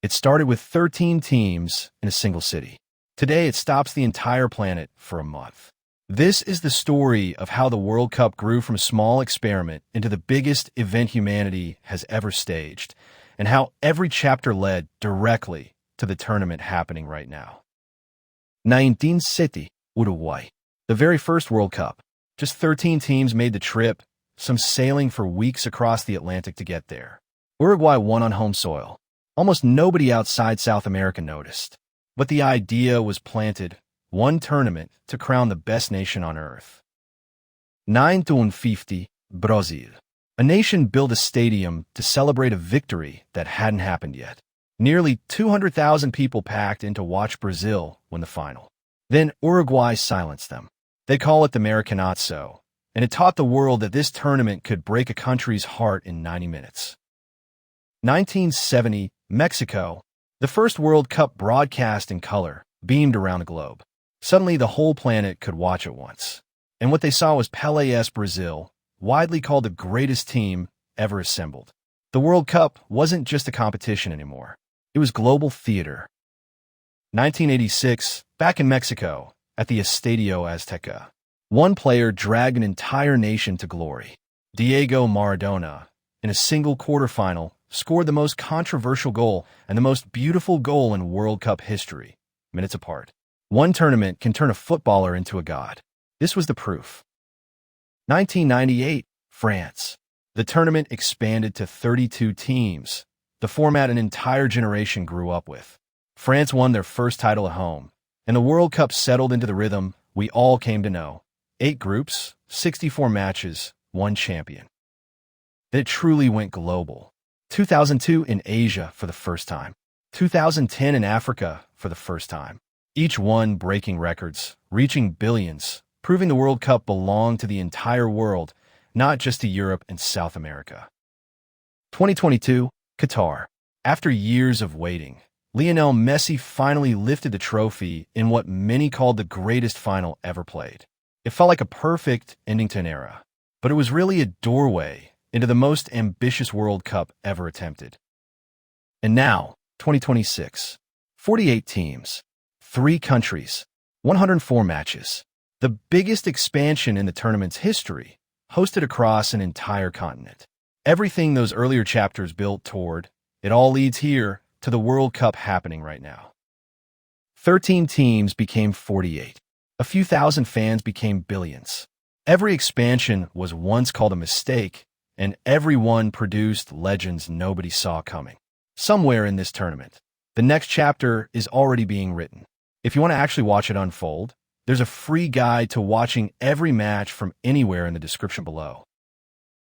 It started with 13 teams in a single city. Today, it stops the entire planet for a month. This is the story of how the World Cup grew from a small experiment into the biggest event humanity has ever staged, and how every chapter led directly to the tournament happening right now. 1970, Uruguay. The very first World Cup. Just 13 teams made the trip, some sailing for weeks across the Atlantic to get there. Uruguay won on home soil. Almost nobody outside South America noticed. But the idea was planted, one tournament to crown the best nation on earth. 1950, Brazil. A nation built a stadium to celebrate a victory that hadn't happened yet. Nearly 200,000 people packed in to watch Brazil win the final. Then Uruguay silenced them. They call it the Maracanazo, and it taught the world that this tournament could break a country's heart in 90 minutes. 1970, Mexico. The first World Cup broadcast in color beamed around the globe. Suddenly, the whole planet could watch at once. And what they saw was Pelé's Brazil, widely called the greatest team ever assembled. The World Cup wasn't just a competition anymore. It was global theater. 1986, back in Mexico, at the Estadio Azteca. One player dragged an entire nation to glory. Diego Maradona, in a single quarterfinal, scored the most controversial goal and the most beautiful goal in World Cup history, minutes apart. One tournament can turn a footballer into a god. This was the proof. 1998, France. The tournament expanded to 32 teams, the format an entire generation grew up with. France won their first title at home, and the World Cup settled into the rhythm we all came to know. 8 groups, 64 matches, 1 champion. Then it truly went global. 2002 in Asia for the first time. 2010 in Africa for the first time. Each one breaking records, reaching billions, proving the World Cup belonged to the entire world, not just to Europe and South America. 2022, Qatar. After years of waiting, Lionel Messi finally lifted the trophy in what many called the greatest final ever played. It felt like a perfect ending to an era, but it was really a doorway into the most ambitious World Cup ever attempted. And now, 2026. 48 teams, 3 countries, 104 matches. The biggest expansion in the tournament's history, hosted across an entire continent. Everything those earlier chapters built toward, it all leads here to the World Cup happening right now. 13 teams became 48. A few thousand fans became billions. Every expansion was once called a mistake, and every one produced legends nobody saw coming. Somewhere in this tournament, the next chapter is already being written. If you want to actually watch it unfold, there's a free guide to watching every match from anywhere in the description below.